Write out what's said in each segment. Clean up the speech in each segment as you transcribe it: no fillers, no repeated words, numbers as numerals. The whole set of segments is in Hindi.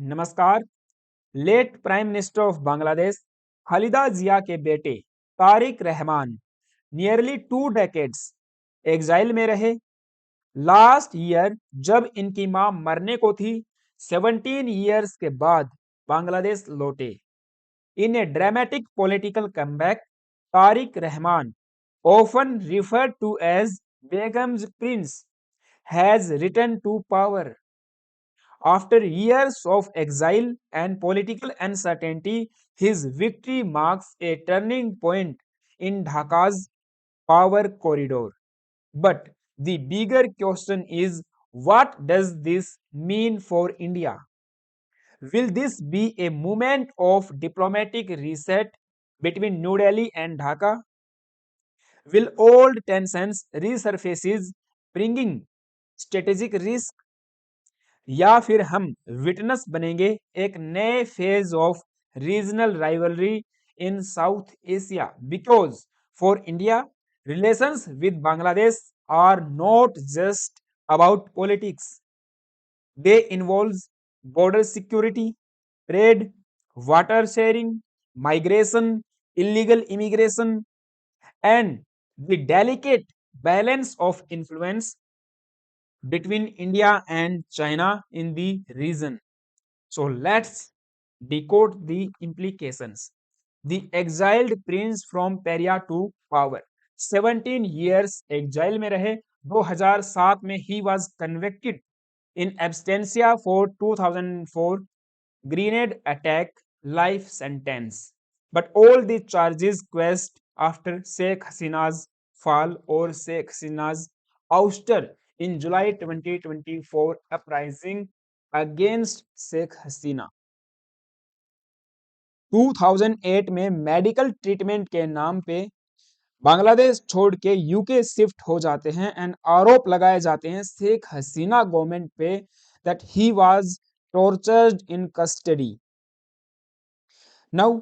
नमस्कार। Late prime minister of Bangladesh Khaleda Zia के बेटे Tarique Rahman nearly 2 decades exile में रहे। लास्ट ईयर जब इनकी मां मरने को थी, 17 ईयर्स के बाद बांग्लादेश लौटे। In a dramatic political comeback, Tarique Rahman, often referred to as Begum's Prince, has returned to power. After years of exile and political uncertainty, his victory marks a turning point in Dhaka's power corridor. But the bigger question is, what does this mean for India? Will this be a moment of diplomatic reset between New Delhi and Dhaka? Will old tensions resurfaces, bringing strategic risk? या फिर हम विटनेस बनेंगे एक नए phase of regional rivalry in South Asia? Because for India, relations with Bangladesh are not just about politics, they involve border security, trade, water sharing, migration, illegal immigration, and the delicate balance of influence between India and China in the region. So let's decode the implications. The exiled prince from Peria to power. 17 years exile में रहे। 2007 में he was convicted in absentia for 2004 grenade attack, life sentence. But all the charges quashed after Sheikh Hasina's fall or Sheikh Hasina's ouster in July 2024 uprising against Sheikh Hasina. 2008 में मेडिकल ट्रीटमेंट के नाम पे बांग्लादेश छोड़ के यूके शिफ्ट हो जाते हैं एंड आरोप लगाए जाते हैं शेख हसीना गवर्नमेंट पे that he was tortured in custody. Now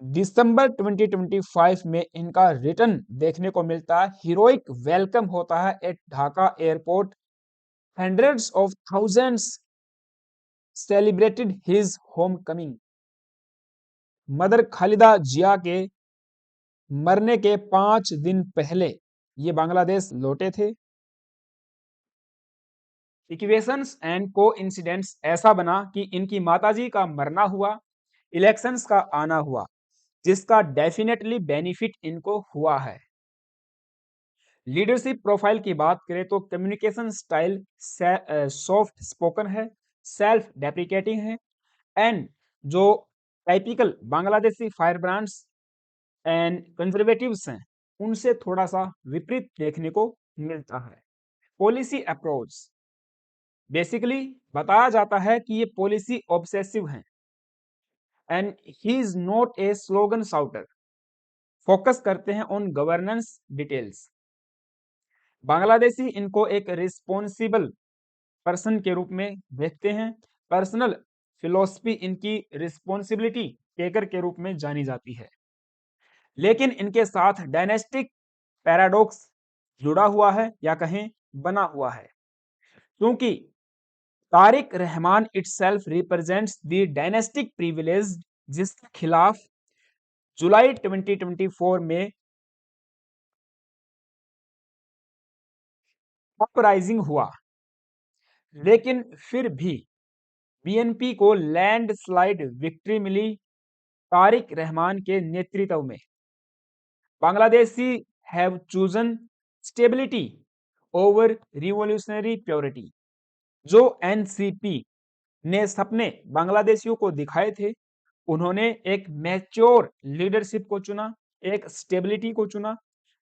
December 2025 में इनका रिटर्न देखने को मिलता है। हीरोइक वेलकम होता है at Dhaka airport. Hundreds of thousands celebrated his homecoming. Mother Khaleda Zia के मरने के 5 दिन पहले ये बांग्लादेश लौटे थे। इक्वेशंस एंड को इंसिडेंट्स ऐसा बना कि इनकी माताजी का मरना हुआ, इलेक्शंस का आना हुआ, जिसका डेफिनेटली बेनिफिट इनको हुआ है। लीडरशिप प्रोफाइल की बात करें तो कम्युनिकेशन स्टाइल सॉफ्ट स्पोकन है, सेल्फ डेप्रिकेटिंग है, एंड जो typical Bangladeshi fire brands and conservatives हैं उनसे थोड़ा सा विपरीत देखने को मिलता है। पॉलिसी अप्रोच बेसिकली बताया जाता है कि ये पॉलिसी ऑब्सेसिव हैं and he is not a slogan शाउटर। Focus करते हैं ऑन गवर्नेंस डिटेल्स। बांग्लादेशी इनको एक रिस्पॉन्सिबल पर्सन के रूप में देखते हैं। पर्सनल फिलॉसफी इनकी रिस्पॉन्सिबिलिटी टेकर के रूप में जानी जाती है। लेकिन इनके साथ डायनेस्टिक पैराडॉक्स जुड़ा हुआ है या कहें बना हुआ है, क्योंकि Tariq Rahman itself represents the dynastic privilege जिसके खिलाफ जुलाई 2024 में अपराइजिंग हुआ। लेकिन फिर भी बीएनपी को लैंडस्लाइड विक्ट्री मिली तारिक रहमान के नेतृत्व में। Bangladeshi have chosen stability over revolutionary purity. जो एनसीपी ने सपने बांग्लादेशियों को दिखाए थे, उन्होंने एक मैच्योर लीडरशिप को चुना, एक स्टेबिलिटी को चुना,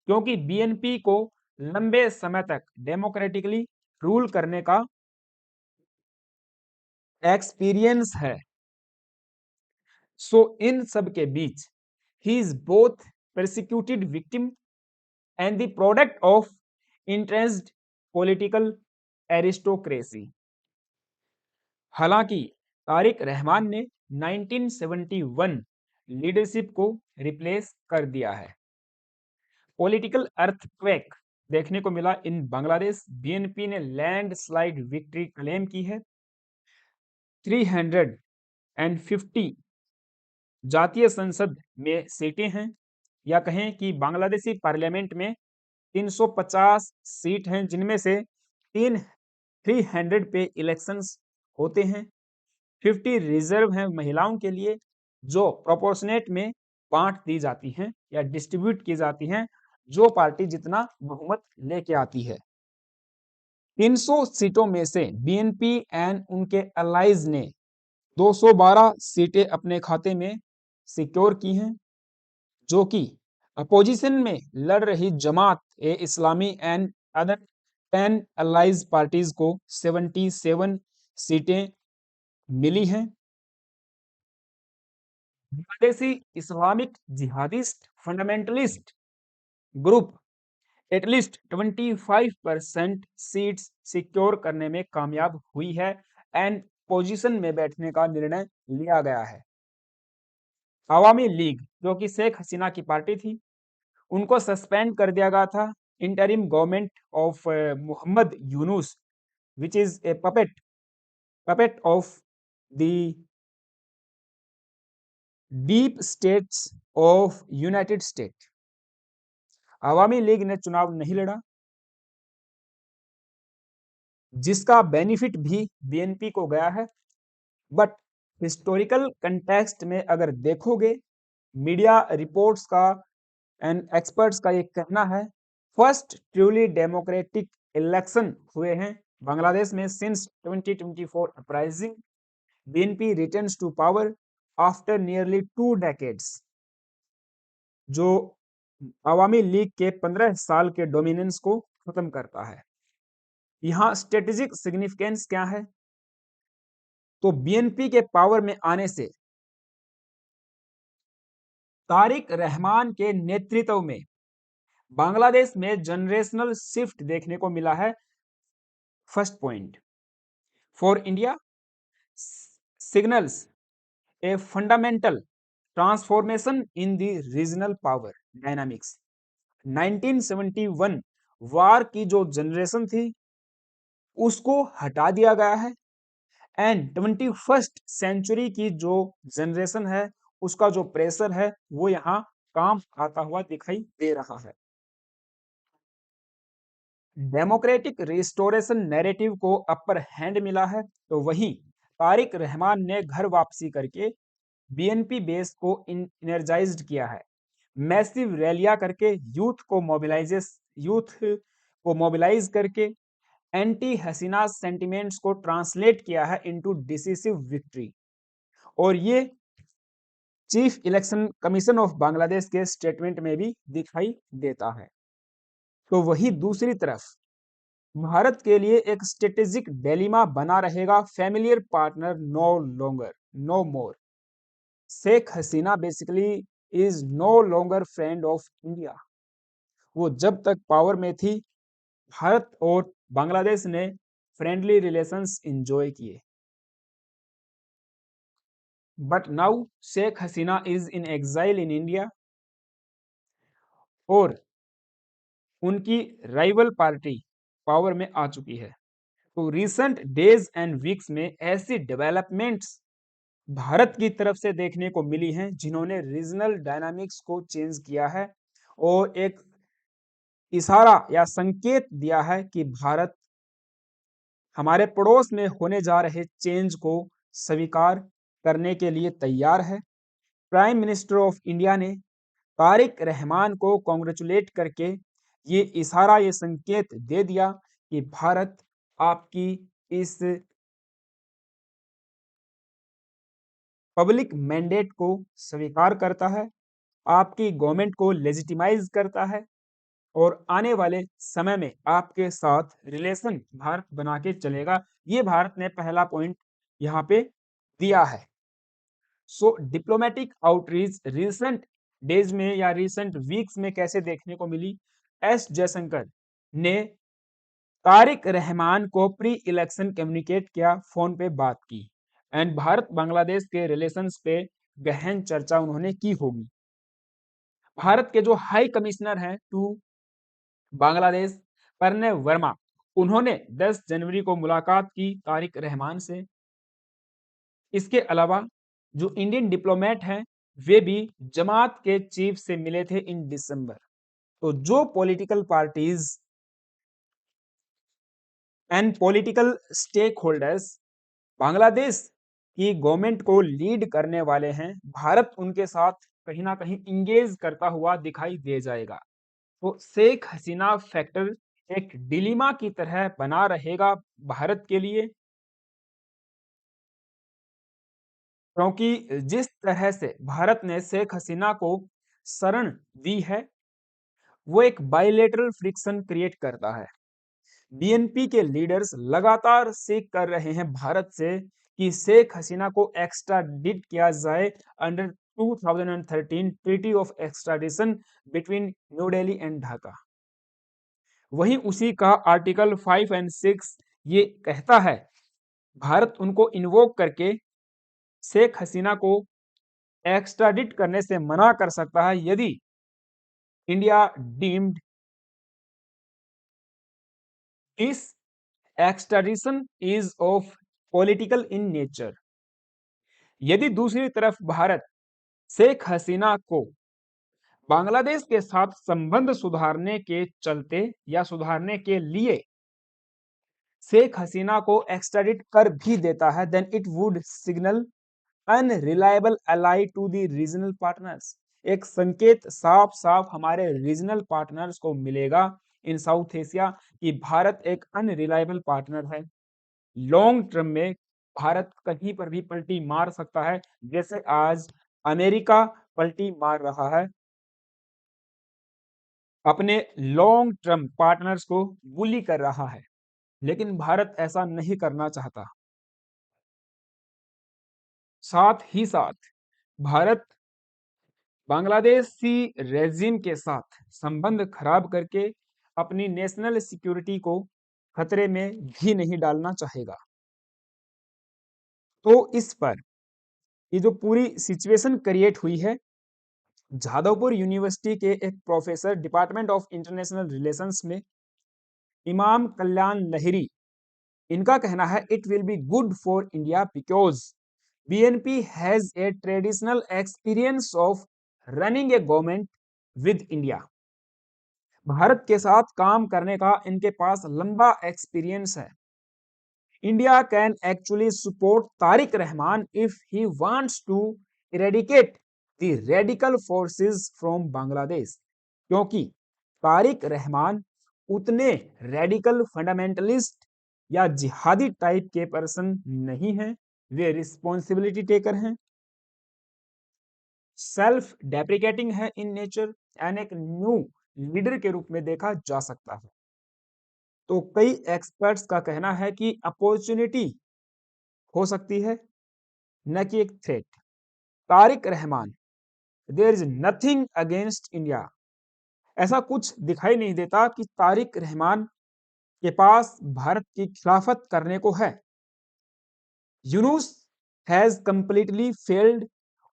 क्योंकि बीएनपी को लंबे समय तक डेमोक्रेटिकली रूल करने का एक्सपीरियंस है। सो इन सब के बीच he is both persecuted victim and the product of entrenched political aristocracy. हालांकि तारिक रहमान ने 1971 लीडरशिप को रिप्लेस कर दिया है। पॉलिटिकल अर्थक्वेक देखने को मिला इन बांग्लादेश। बीएनपी ने लैंडस्लाइड विक्ट्री क्लेम की है। 350 जातीय संसद में सीटें हैं, या कहें कि बांग्लादेशी पार्लियामेंट में 350 सीट हैं, जिनमें से 300 पे इलेक्शंस होते हैं। 50 रिजर्व हैं महिलाओं के लिए, जो प्रोपोर्शनेट में बांट दी जाती हैं या डिस्ट्रीब्यूट की जाती हैं, जो पार्टी जितना बहुमत लेके आती है। 300 सीटों में से बीएनपी एंड उनके अलाइज ने 212 सीटें अपने खाते में सिक्योर की हैं, जो कि अपोजिशन में लड़ रही जमात ए इस्लामी एंड अदर 10 अलाइज पार्टीज को 77 सीटें मिली हैं। Bangladeshi Islamic jihadist fundamentalist group at least 25% seats secure करने में कामयाब हुई है एंड पोजीशन में बैठने का निर्णय लिया गया है। अवामी लीग, जो कि शेख हसीना की पार्टी थी, उनको सस्पेंड कर दिया गया था interim government of Mohammad Yunus, which is a puppet of the deep states of United State. Awami League ने चुनाव नहीं लड़ा, जिसका बेनिफिट भी बीएनपी को गया है। बट हिस्टोरिकल कंटेक्स्ट में अगर देखोगे, मीडिया रिपोर्ट्स का एंड एक्सपर्ट्स का ये कहना है, फर्स्ट ट्रूली डेमोक्रेटिक इलेक्शन हुए हैं बांग्लादेश में since 2024 uprising. BNP returns to power after nearly 2 decades, जो अवामी लीग के 15 साल के डोमिनेंस को खत्म करता है। यहाँ स्ट्रेटेजिक सिग्निफिकेंस क्या है? तो बीएनपी के पावर में आने से तारिक रहमान के नेतृत्व में बांग्लादेश में जनरेशनल शिफ्ट देखने को मिला है। First point, for India signals a fundamental transformation in the regional power dynamics. 1971 वार की जो जनरेशन थी, उसको हटा दिया गया है एंड 21st सेंचुरी की जो जनरेशन है, उसका जो प्रेशर है, वो यहाँ काम आता हुआ दिखाई दे रहा है। डेमोक्रेटिक रिस्टोरेशन नैरेटिव को अपर हैंड मिला है, तो वहीं तारिक रहमान ने घर वापसी करके बीएनपी बेस को इनर्जाइज्ड किया है। मैसिव रैलियां करके यूथ को मोबिलाइज करके एंटी हसीना सेंटिमेंट्स को ट्रांसलेट किया है इनटू डिसिसिव विक्ट्री। और ये chief election commission of Bangladesh के स्टेटमेंट में भी दिखाई देता है। तो वही दूसरी तरफ भारत के लिए एक स्ट्रेटेजिक डिलेमा बना रहेगा familiar partner no more. Sheikh Hasina basically is no longer friend of India. वो जब तक पावर में थी, भारत और बांग्लादेश ने फ्रेंडली रिलेशंस एंजॉय किए, but now Sheikh Hasina is in exile in India और उनकी राइवल पार्टी पावर में आ चुकी है। तो रिसेंट डेज एंड वीक्स में ऐसी डेवलपमेंट्स भारत की तरफ से देखने को मिली हैं, जिन्होंने रीजनल डायनामिक्स को चेंज किया है और एक इशारा या संकेत दिया है कि भारत हमारे पड़ोस में होने जा रहे चेंज को स्वीकार करने के लिए तैयार है। प्राइम मिनिस्टर ऑफ इंडिया ने तारिक रहमान को कॉन्ग्रेचुलेट करके ये इशारा, ये संकेत दे दिया कि भारत आपकी इस पब्लिक मैंडेट को स्वीकार करता है, आपकी गवर्नमेंट को लेजिटिमाइज करता है और आने वाले समय में आपके साथ रिलेशन भारत बना के चलेगा। ये भारत ने पहला पॉइंट यहाँ पे दिया है। सो डिप्लोमेटिक आउटरीच रिसेंट डेज में या रिसेंट वीक्स में कैसे देखने को मिली? एस जयशंकर ने तारिक रहमान को प्री इलेक्शन कम्युनिकेट किया, फोन पे बात की एंड भारत बांग्लादेश के रिलेशंस पे गहन चर्चा उन्होंने की होगी। भारत के जो हाई कमिश्नर हैं टू बांग्लादेश, प्रणय वर्मा, उन्होंने 10 जनवरी को मुलाकात की तारिक रहमान से इसके अलावा जो इंडियन डिप्लोमेट हैं वे भी जमात के चीफ से मिले थे इन दिसंबर। तो जो political parties and political stakeholders Bangladesh की गवर्नमेंट को लीड करने वाले हैं, भारत उनके साथ कहीं ना कहीं इंगेज करता हुआ दिखाई दे जाएगा। तो शेख हसीना फैक्टर एक डिलीमा की तरह बना रहेगा भारत के लिए, क्योंकि जिस तरह से भारत ने शेख हसीना को शरण दी है वो एक बायलेटरल फ्रिक्शन क्रिएट करता है। बीएनपी के लीडर्स लगातार सीख कर रहे हैं भारत से कि शेख हसीना को एक्स्ट्राडिट किया जाए under 2013 treaty of extradition between new Delhi and Dhaka. वहीं उसी का आर्टिकल 5 एंड 6 ये कहता है भारत उनको इन्वोक करके शेख हसीना को एक्स्ट्राडिट करने से मना कर सकता है यदि India deemed this extradition is of political in nature. यदि दूसरी तरफ भारत शेख हसीना को बांग्लादेश के साथ संबंध सुधारने के चलते या सुधारने के लिए शेख हसीना को एक्स्ट्राडिट कर भी देता है, then it would signal unreliable ally to the regional partners. एक संकेत साफ साफ हमारे रीजनल पार्टनर्स को मिलेगा इन साउथ एशिया कि भारत एक अनरिलायबल पार्टनर है। लॉन्ग टर्म में भारत कहीं पर भी पलटी मार सकता है, जैसे आज अमेरिका पलटी मार रहा है, अपने लॉन्ग टर्म पार्टनर्स को बुली कर रहा है। लेकिन भारत ऐसा नहीं करना चाहता। साथ ही साथ भारत बांग्लादेशी रेजिम के साथ संबंध खराब करके अपनी नेशनल सिक्योरिटी को खतरे में भी नहीं डालना चाहेगा। तो इस पर ये जो पूरी सिचुएशन क्रिएट हुई है, जादवपुर यूनिवर्सिटी के एक professor department of international relations में इमाम कल्याण लहरी, इनका कहना है it will be good for India because BNP has a traditional experience of running A government with India. Bharat के साथ काम करने का इनके पास लंबा एक्सपीरियंस है। India can actually support Tariq Rahman if he wants to eradicate the radical forces from Bangladesh, क्योंकि तारिक रहमान उतने रेडिकल फंडामेंटलिस्ट या जिहादी टाइप के पर्सन नहीं हैं, वे रिस्पॉन्सिबिलिटी टेकर हैं, सेल्फ डेप्रिकेटिंग है इन नेचर एंड एक न्यू लीडर के रूप में देखा जा सकता है। तो कई एक्सपर्ट्स का कहना है कि अपॉर्चुनिटी हो सकती है, न कि एक threat. Tariq Rahman, there is nothing against India, ऐसा कुछ दिखाई नहीं देता कि तारिक रहमान के पास भारत की खिलाफत करने को है। Yunus has completely failed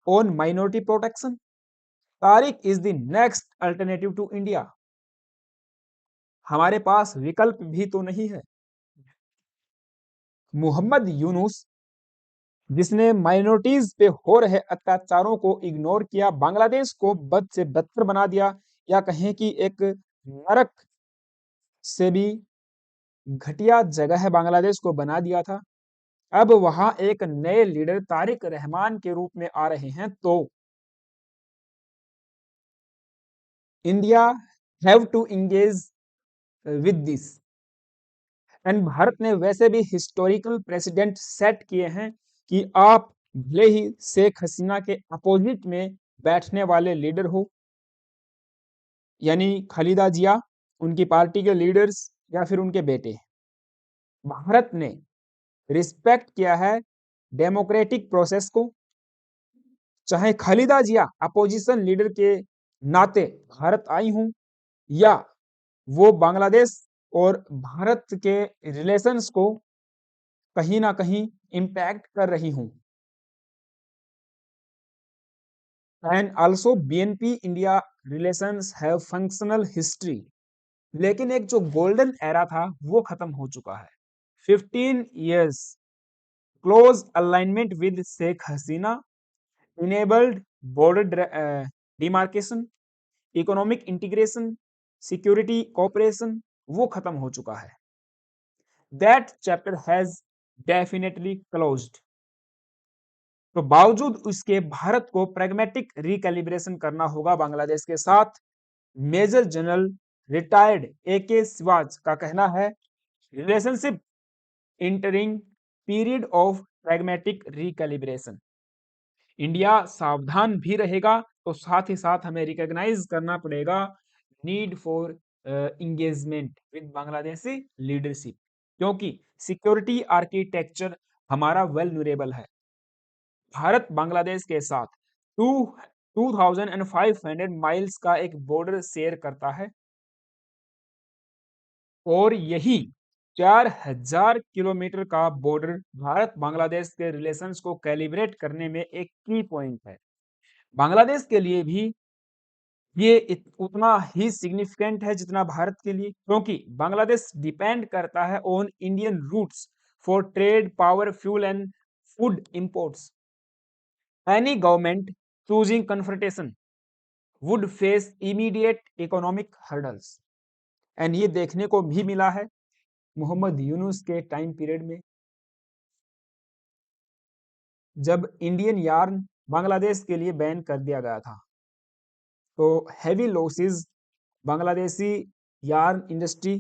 on minority protection, Tariq is the next alternative to India. हमारे पास विकल्प भी तो नहीं है। मोहम्मद यूनुस, जिसने माइनॉरिटीज पे हो रहे अत्याचारों को इग्नोर किया, बांग्लादेश को बद से बदतर बना दिया, या कहें कि एक नरक से भी घटिया जगह है बांग्लादेश को बना दिया था। अब वहां एक नए लीडर तारिक रहमान के रूप में आ रहे हैं, तो India have to engage with this. And Bharat ने वैसे भी हिस्टोरिकल प्रेसिडेंट सेट किए हैं कि आप भले ही शेख हसीना के अपोजिट में बैठने वाले लीडर हो, यानी खालिदा जिया, उनकी पार्टी के लीडर्स या फिर उनके बेटे, भारत ने रिस्पेक्ट किया है डेमोक्रेटिक प्रोसेस को। चाहे खालिदा जिया अपोजिशन लीडर के नाते भारत आई हूं, या वो बांग्लादेश और भारत के रिलेशंस को कहीं ना कहीं इम्पैक्ट कर रही हूं। And also BNP India relations have functional history, लेकिन एक जो गोल्डन एरा था वो खत्म हो चुका है। 15 years close alignment with Sheikh Hasina, enabled border demarcation, economic integration, security cooperation, वो खत्म हो चुका है। That chapter has definitely closed. तो बावजूद उसके भारत को प्रैग्मेटिक रिकैलिब्रेशन करना होगा बांग्लादेश के साथ। मेजर जनरल रिटायर्ड AK सिवाज का कहना है, relationship entering period of pragmatic recalibration. India सावधान भी रहेगा, तो साथ ही साथ हमें रिकॉग्नाइज करना पड़ेगा need for engagement with Bangladeshi leadership, क्योंकि सिक्योरिटी आर्किटेक्चर हमारा वेलनरेबल है। भारत बांग्लादेश के साथ 2500 माइल्स का एक बॉर्डर शेयर करता है, और यही 4000 किलोमीटर का बॉर्डर भारत बांग्लादेश के रिलेशंस को कैलिब्रेट करने में एक की पॉइंट है। बांग्लादेश के लिए भी ये उतना ही सिग्निफिकेंट है जितना भारत के लिए, क्योंकि बांग्लादेश डिपेंड करता है on Indian routes for trade, power, fuel and food imports. Any government choosing confrontation would face immediate economic hurdles. And ये देखने को भी मिला है मोहम्मद यूनुस के टाइम पीरियड में, जब इंडियन यार्न बांग्लादेश के लिए बैन कर दिया गया था, तो heavy losses Bangladeshi yarn industry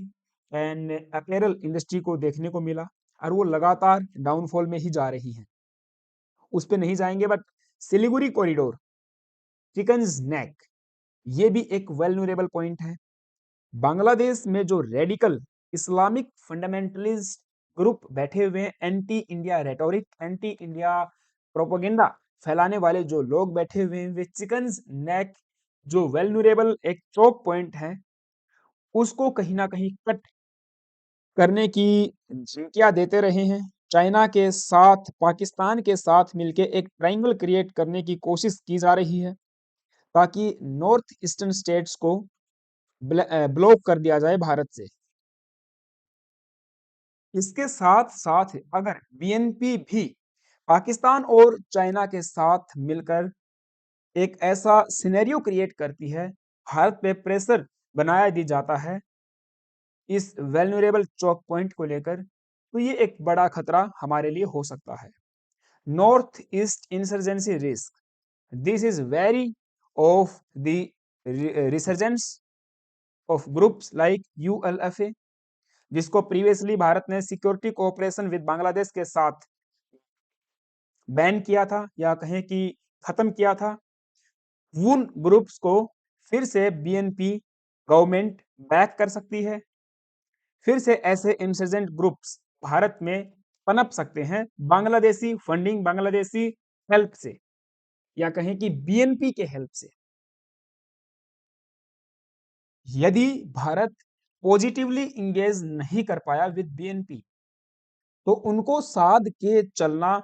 and apparel industry को देखने को मिला, और वो लगातार डाउनफॉल में ही जा रही है। उस पर नहीं जाएंगे, बट सिलीगुड़ी कॉरिडोर, चिकन्स नेक, ये भी एक वेलनरेबल पॉइंट है। बांग्लादेश में जो रेडिकल इस्लामिक फंडामेंटलिस्ट ग्रुप बैठे हुए हैं, anti India rhetoric, anti India propaganda फैलाने वाले जो लोग बैठे हुए हैं, वे चिकन्स नेक जो वेलनरेबल एक चौक पॉइंट है, उसको कहीं ना कहीं कट करने की धमकियां देते रहे हैं। चाइना के साथ, पाकिस्तान के साथ मिलके एक ट्रायंगल क्रिएट करने की कोशिश की जा रही है, ताकि नॉर्थ ईस्टर्न स्टेट्स को ब्लॉक कर दिया जाए भारत से। इसके साथ साथ अगर BNP भी पाकिस्तान और चाइना के साथ मिलकर एक ऐसा सिनेरियो क्रिएट करती है, भारत पे प्रेशर बनाया दी जाता है इस वेल्नरेबल चौक पॉइंट को लेकर, तो ये एक बड़ा खतरा हमारे लिए हो सकता है। North east insurgency risk, this is very of the resurgence of groups like ULFA, जिसको प्रीवियसली भारत ने सिक्योरिटी कोऑपरेशन विद बांग्लादेश के साथ बैन किया था, या कहें कि खत्म किया था। उन ग्रुप्स को फिर से BNP गवर्नमेंट बैक कर सकती है, फिर से ऐसे इंसर्जेंट ग्रुप्स भारत में पनप सकते हैं बांग्लादेशी फंडिंग, बांग्लादेशी हेल्प से, या कहें कि BNP के हेल्प से। यदि भारत पॉजिटिवली इंगेज नहीं कर पाया विद BNP, तो उनको साध के चलना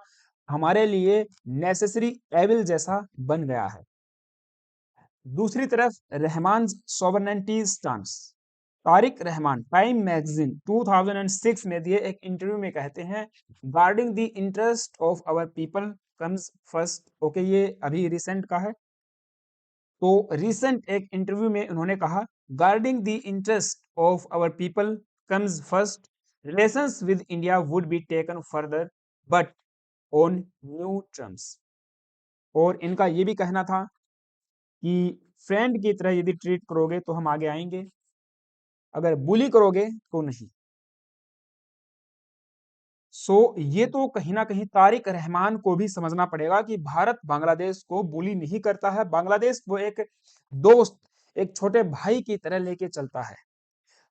हमारे लिए नेसेसरी एविल जैसा बन गया है। दूसरी तरफ Rahman sovereignty stance, Tariq Rahman Time magazine 2006 में दिए एक इंटरव्यू में कहते हैं, guarding the interest of our people comes first. Okay, ये अभी रिसेंट का है। तो रिसेंट एक इंटरव्यू में उन्होंने कहा, guarding the interest of our people comes first, relations with India would be taken further but on new terms. और इनका ये भी कहना था कि फ्रेंड की तरह यदि ट्रीट करोगे तो हम आगे आएंगे, अगर बुली करोगे तो नहीं। ये तो कहीं ना कहीं तारिक रहमान को भी समझना पड़ेगा कि भारत बांग्लादेश को बुली नहीं करता है। बांग्लादेश वो एक दोस्त, एक छोटे भाई की तरह लेके चलता है।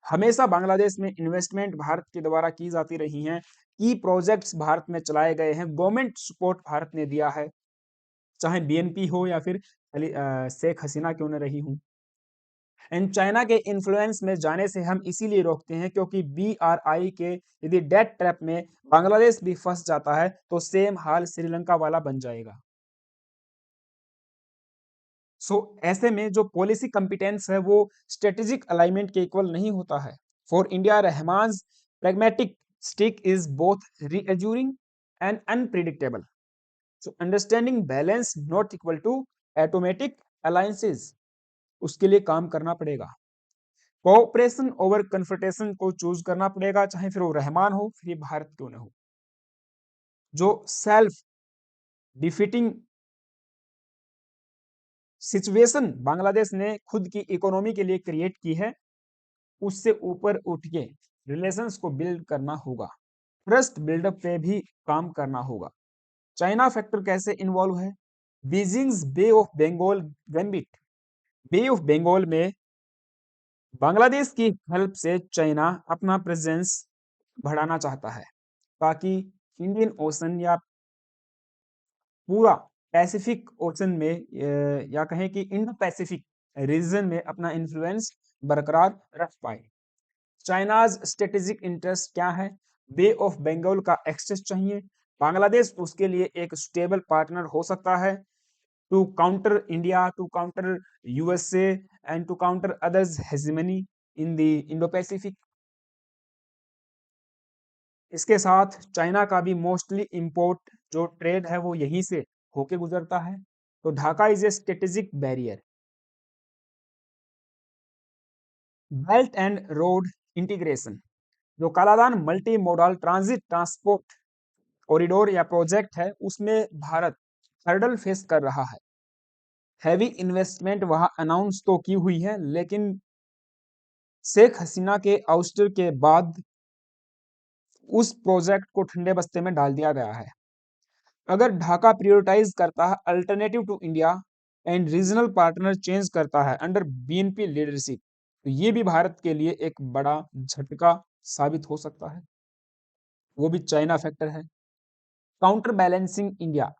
हमेशा बांग्लादेश में इन्वेस्टमेंट भारत के द्वारा की जाती रही हैं, की प्रोजेक्ट्स भारत में चलाए गए हैं, गवर्नमेंट सपोर्ट भारत ने दिया है, चाहे BNP हो या फिर शेख हसीना क्यों न रही हूं। एंड चाइना के इन्फ्लुएंस में जाने से हम इसीलिए रोकते हैं, क्योंकि BRI के यदि डेट ट्रैप में बांग्लादेश भी फंस जाता है, तो सेम हाल श्रीलंका वाला बन जाएगा। ऐसे में जो पॉलिसी कंपिटेंस है वो स्ट्रेटेजिक अलाइनमेंट के इक्वल नहीं होता है। For India, Rahman's pragmatic stick is both reassuring and unpredictable. So understanding balance not equal to automatic alliances. उसके लिए काम करना पड़ेगा। कोऑपरेशन ओवर कन्फ्रंटेशन को चूज करना पड़ेगा, चाहे फिर वो रहमान हो फिर ये भारत क्यों न हो। जो सेल्फ डिफीटिंग सिचुएशन बांग्लादेश ने खुद की इकोनॉमी के लिए क्रिएट की है, उससे ऊपर उठ के रिलेशंस को बिल्ड करना होगा, ट्रस्ट बिल्डअप पे भी काम करना होगा। चाइना फैक्टर कैसे इन्वॉल्व है? Beijing's Bay of Bengal gambit. Bay of Bengal में बांग्लादेश की हेल्प से चाइना अपना प्रेजेंस बढ़ाना चाहता है, ताकि इंडियन ओशन या पूरा पैसिफिक ओशन में या कहें कि इंडो पैसिफिक रीजन में अपना इन्फ्लुएंस बरकरार रख पाए। चाइनाज स्ट्रेटेजिक इंटरेस्ट क्या है? बे ऑफ बंगाल का एक्सेस चाहिए। बांग्लादेश उसके लिए एक स्टेबल पार्टनर हो सकता है, to counter India, to counter USA and to counter others hegemony in the Indo Pacific. इसके साथ चाइना का भी मोस्टली इंपोर्ट जो ट्रेड है वो यहीं से होके गुजरता है, तो Dhaka is a strategic barrier. Belt and road integration, जो Kaladan multi modal transit transport corridor या प्रोजेक्ट है, उसमें भारत हर्डल फेस कर रहा है। हैवी इन्वेस्टमेंट वहां अनाउंस तो की हुई है, लेकिन शेख हसीना के आउस्टर के बाद उस प्रोजेक्ट को ठंडे बस्ते में डाल दिया गया है। अगर ढाका प्रायोरिटाइज करता है alternative to India and regional partner change करता है अंडर बीएनपी लीडरशिप, तो ये भी भारत के लिए एक बड़ा झटका साबित हो सकता है। वो भी चाइना फैक्टर है। काउंटर बैलेंसिंग इंडिया,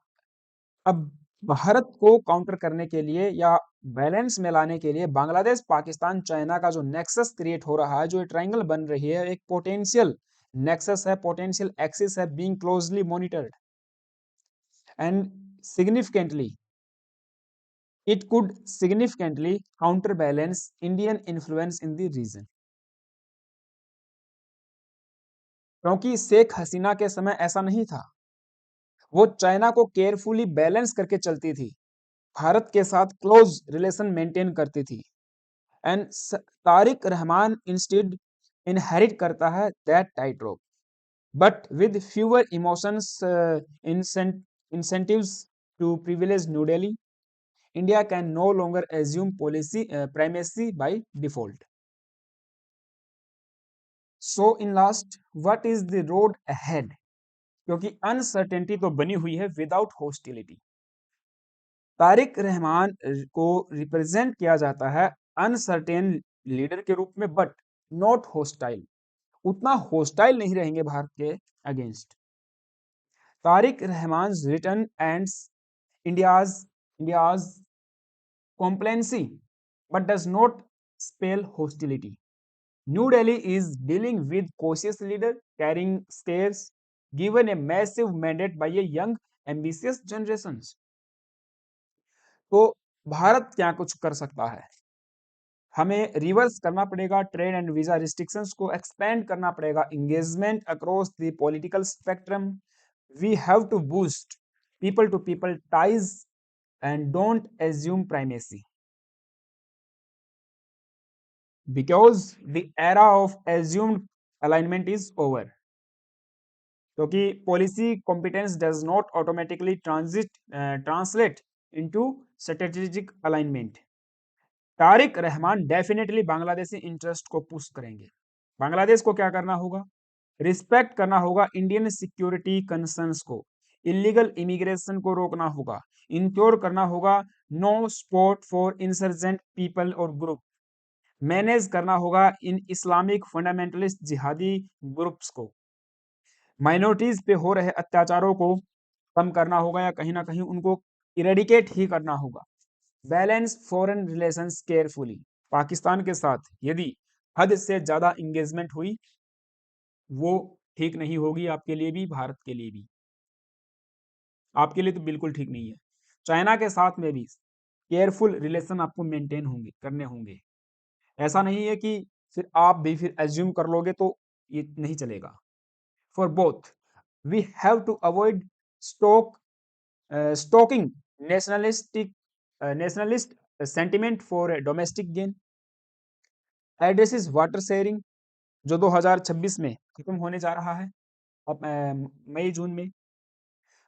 अब भारत को काउंटर करने के लिए या बैलेंस में लाने के लिए बांग्लादेश पाकिस्तान चाइना का जो नेक्सस क्रिएट हो रहा है, जो ट्रायंगल बन रही है, एक पोटेंशियल नेक्सस है, पोटेंशियल एक्सिस है, being closely monitored and significantly it could significantly counterbalance Indian influence in the region। क्योंकि शेख हसीना के समय ऐसा नहीं था, वो चाइना को केयरफुली बैलेंस करके चलती थी, भारत के साथ क्लोज रिलेशन मेंटेन करती थी, and Tariq Rahman instead inherit करता है that tight rope, but with fewer emotions incentives to privilege New Delhi, India can no longer assume policy primacy by default। So in last, what is the road ahead? क्योंकि अनसर्टेनिटी तो बनी हुई है विदाउट हॉस्टिलिटी। तारिक रहमान को रिप्रेजेंट किया जाता है अनसर्टेन लीडर के रूप में, बट नॉट हॉस्टाइल, उतना हॉस्टाइल नहीं रहेंगे भारत के against. Tariq Rahman return ends India's complacency but does not spell hostility। New Delhi is dealing with cautious leader carrying scarce given a massive mandate by a young ambitious generations। तो भारत क्या कुछ कर सकता है? हमें रिवर्स करना पड़ेगा ट्रेड एंड वीजा रिस्ट्रिक्शंस को, एक्सपेंड करना पड़ेगा engagement across the political spectrum. We have to boost people to people ties and don't assume primacy, because the era of assumed alignment is over। क्योंकि policy competence does not automatically translate into strategic alignment. Tariq Rahman definitely Bangladeshi interest को पुश करेंगे। बांग्लादेश को क्या करना होगा? रिस्पेक्ट करना होगा इंडियन सिक्योरिटी कंसर्न्स को, इलीगल इमिग्रेशन को रोकना होगा, इंश्योर करना होगा no support for insurgent people और ग्रुप, मैनेज करना होगा इन इस्लामिक फंडामेंटलिस्ट जिहादी ग्रुप्स को, माइनॉरिटीज पे हो रहे अत्याचारों को कम करना होगा या कहीं ना कहीं उनको इरेडिकेट ही करना होगा। Balance foreign relations carefully, Pakistan के साथ यदि हद से ज्यादा इंगेजमेंट हुई वो ठीक नहीं होगी, आपके लिए भी भारत के लिए भी। आपके लिए तो बिल्कुल ठीक नहीं है। चाइना के साथ में भी केयरफुल रिलेशन आपको मेंटेन होंगे, करने होंगे। ऐसा नहीं है कि फिर आप भी फिर एज्यूम कर लोगे तो ये नहीं चलेगा। For both We have to avoid stoking nationalist sentiment for a domestic gain. Addresses water sharing जो 2026 में खत्म होने जा रहा है अब मई जून में.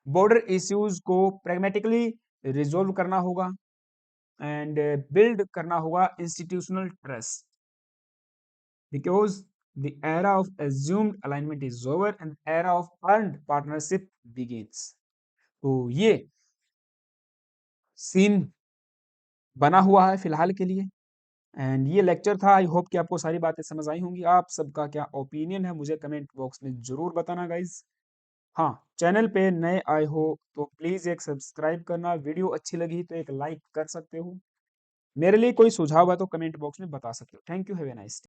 बॉर्डर इश्यूज को pragmatically रिजोल्व करना होगा and build करना होगा institutional trust because the era of assumed alignment is over and era of earned partnership begins. तो ये सीन बना हुआ है फिलहाल के लिए एंड ये लेक्चर था. आई होप कि आपको सारी बातें समझ आई होंगी. आप सबका क्या ओपिनियन है मुझे कमेंट बॉक्स में जरूर बताना गाइज. हाँ, चैनल पे नए आए हो तो प्लीज एक सब्सक्राइब करना. वीडियो अच्छी लगी तो एक लाइक कर सकते हो. मेरे लिए कोई सुझाव है तो कमेंट बॉक्स में बता सकते हो. Thank you. Have a nice day.